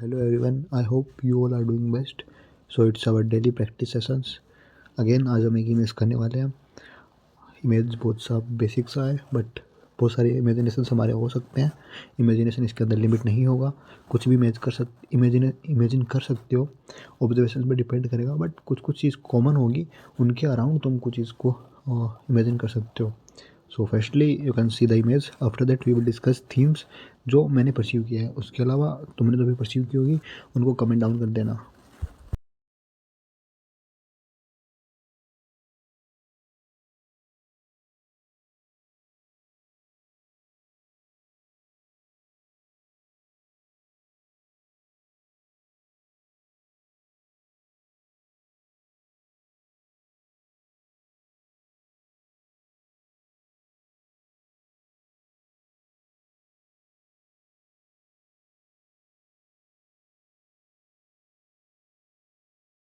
Hello everyone, I hope you all are doing best. So it's our daily practice sessions. Again आज हम एक image करने वाले हैं. इमेज बहुत सा बेसिक सा है बट बहुत सारे इमेजिनेशन हमारे हो सकते हैं. इमेजिनेशन इसके अंदर लिमिट नहीं होगा. कुछ भी इमेजिन कर सकते हो. ऑब्जर्वेशन पे डिपेंड करेगा बट कुछ कुछ चीज़ कॉमन होगी, उनके अराउंड तुम कुछ चीज़ को इमेजिन कर सकते हो. So firstly you can see the image. After that we will discuss themes जो मैंने परसीव किया है. उसके अलावा तुमने जो भी परसीव की होगी उनको कमेंट डाउन कर देना.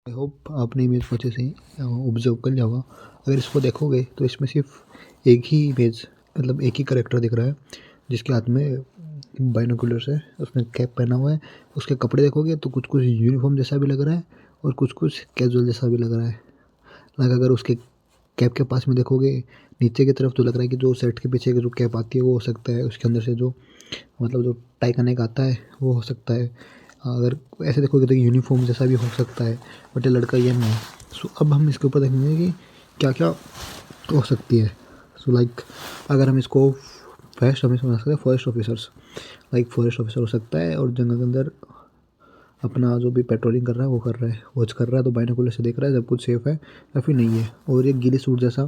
आई होप आपने इमेज को अच्छे से ऑब्जर्व कर लिया होगा. अगर इसको देखोगे तो इसमें सिर्फ एक ही इमेज, मतलब एक ही करेक्टर दिख रहा है जिसके हाथ में बाइनोकुलर्स है. उसने कैप पहना हुआ है. उसके कपड़े देखोगे तो कुछ कुछ यूनिफॉर्म जैसा भी लग रहा है और कुछ कुछ कैजुअल जैसा भी लग रहा है. लाइक अगर उसके कैप के पास में देखोगे नीचे की तरफ तो लग रहा है कि जो शर्ट के पीछे की जो कैप आती है वो हो सकता है उसके अंदर से जो मतलब जो टाई करने का आता है वो हो सकता है. अगर ऐसे देखोगे तो यूनिफॉर्म जैसा भी हो सकता है बट ये लड़का ये नहीं है. सो अब हम इसके ऊपर देखेंगे कि क्या क्या हो सकती है. सो लाइक अगर हम इसको फर्स्ट हम इसको बना सकते हैं forest officers. Like forest officer हो सकता है और जंगल के अंदर अपना जो भी पेट्रोलिंग कर रहा है वो कर रहा है, वॉच कर रहा है तो बाइनोकुलर से देख रहा है सब कुछ सेफ है या फिर नहीं है. और ये गीली सूट जैसा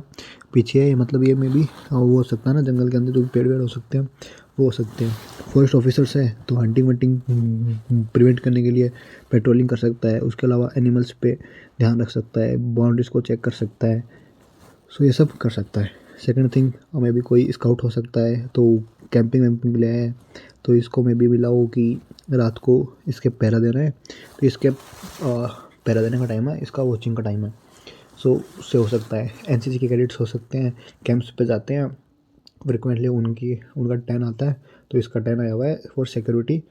पीछे है, मतलब ये में भी वो हो सकता है ना, जंगल के अंदर जो भी पेड़ वेड़ हो सकते हैं वो हो सकते हैं. फॉरेस्ट ऑफिसर्स है तो हंटिंग वंटिंग प्रिवेंट करने के लिए पेट्रोलिंग कर सकता है. उसके अलावा एनिमल्स पे ध्यान रख सकता है, बाउंड्रीज को चेक कर सकता है. सो ये सब कर सकता है. सेकंड थिंग मे भी कोई स्काउट हो सकता है तो कैंपिंग वैम्पिंग के लिए आया है तो इसको मे बी मिलाओ कि रात को इसके पहरा देना है तो इसके पहरा देने का टाइम है, इसका वॉचिंग का टाइम है. सो उससे हो सकता है. एनसीसी के कैडेट्स हो सकते हैं, कैंप्स पे जाते हैं फ्रिक्वेंटली, उनका टर्न आता है तो इसका टर्न आया हुआ है फॉर सिक्योरिटी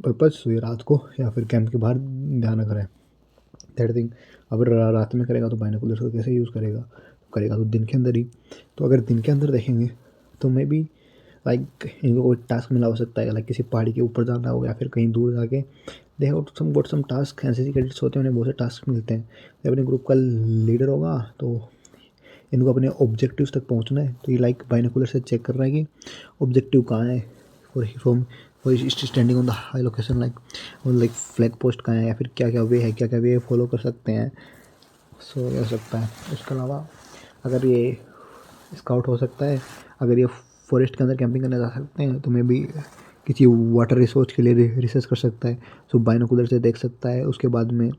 पर्पज़. सो ये रात को या फिर कैंप के बाहर ध्यान रख रहा है. थर्ड थिंग, अगर रात में करेगा तो बाइनोकुलर्स को कैसे यूज़ करेगा, करेगा तो दिन के अंदर ही. तो अगर दिन के अंदर देखेंगे तो मे बी लाइक इनको कोई टास्क मिला हो सकता है, लाइक किसी पहाड़ी के ऊपर जाना हो या फिर कहीं दूर जाके they have some got some task. NCC cadets होते हैं उन्हें बहुत से टास्क मिलते हैं. जब अपने ग्रुप का लीडर होगा तो इनको अपने ऑब्जेक्टिव्स तक पहुंचना है तो ये लाइक बाइनोकुलर से चेक कर रहा है कि ऑब्जेक्टिव कहाँ है. और from standing on the high location like flag post कहाँ है या फिर क्या क्या वे है, क्या क्या वे फॉलो कर सकते हैं. सो ये हो सकता है. उसके अलावा अगर ये स्काउट हो सकता है, अगर ये फॉरेस्ट के अंदर कैंपिंग करने जा सकते हैं तो मे बी किसी वाटर रिसोर्स के लिए रिसर्च कर सकता है. सो बाइनोकुलर से देख सकता है. उसके बाद में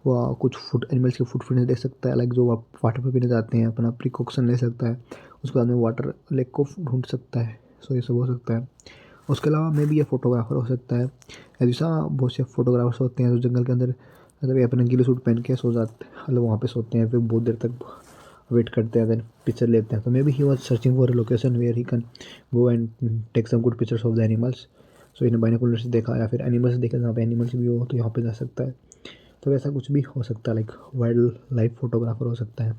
वो कुछ फूड एनिमल्स के फुटप्रिंट देख सकता है, लाइक जो वाटर पे पीने जाते हैं अपना प्रिकॉक्शन ले सकता है. उसके बाद में वाटर लेक को ढूंढ सकता है. सो ये सब हो सकता है. उसके अलावा मे बी ये फोटोग्राफर हो सकता है. ऐसा बहुत से फोटोग्राफर्स होते हैं जो जंगल के अंदर मतलब ये अपना गीले सूट पहन के सो जाते हैं, मतलब वहाँ पे सोते हैं फिर बहुत देर तक वेट करते हैं देन पिक्चर लेते हैं. तो maybe he was searching for a location where he can go and take some good pictures of the animals. So इन्हें बाइनोकुलर से देखा या फिर एनिमल्स देखे जहाँ पे एनिमल्स भी हो तो यहाँ पे जा सकता है. तो वैसा कुछ भी हो सकता है, लाइक वाइल्ड लाइफ फोटोग्राफर हो सकता है.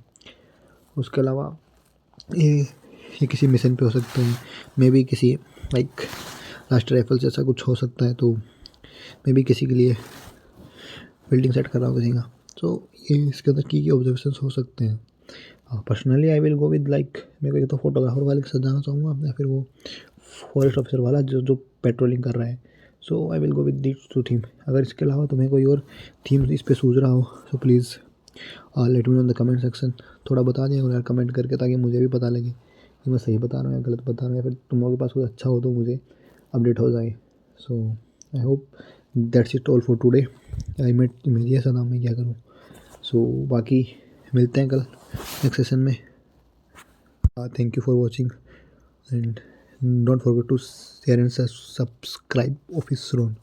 उसके अलावा ये ये किसी मिशन पे हो सकते हैं. मे बी किसी लाइक लास्ट राइफल जैसा कुछ हो सकता है तो मे बी किसी के लिए बिल्डिंग सेट कर रहा हो किसी का. तो ये इसके अंदर की ऑब्जर्वेशन हो सकते हैं. हाँ, personally I will go with like मेरे को एक तो फोटोग्राफर वाले के साथ जाना चाहूँगा या फिर वो फॉरेस्ट ऑफिसर वाला जो जो पेट्रोलिंग कर रहा है. So I will go with this two theme. अगर इसके अलावा तुम्हें कोई और थीम इस पर सूझ रहा हो तो please let me know in the comment section. थोड़ा बता दें यार कमेंट करके ताकि मुझे भी पता लगे कि मैं सही बता रहा हूँ या गलत बता रहा हूँ या फिर तुम लोगों के पास कुछ अच्छा हो तो मुझे अपडेट हो जाए. So I hope that's it all for today. I met मेरी ऐसा नाम मैं क्या करूँ. सो बाकी मिलते हैं कल नेक्स्ट सेशन में. Thank you for watching and don't forget to share and subscribe Office Ron.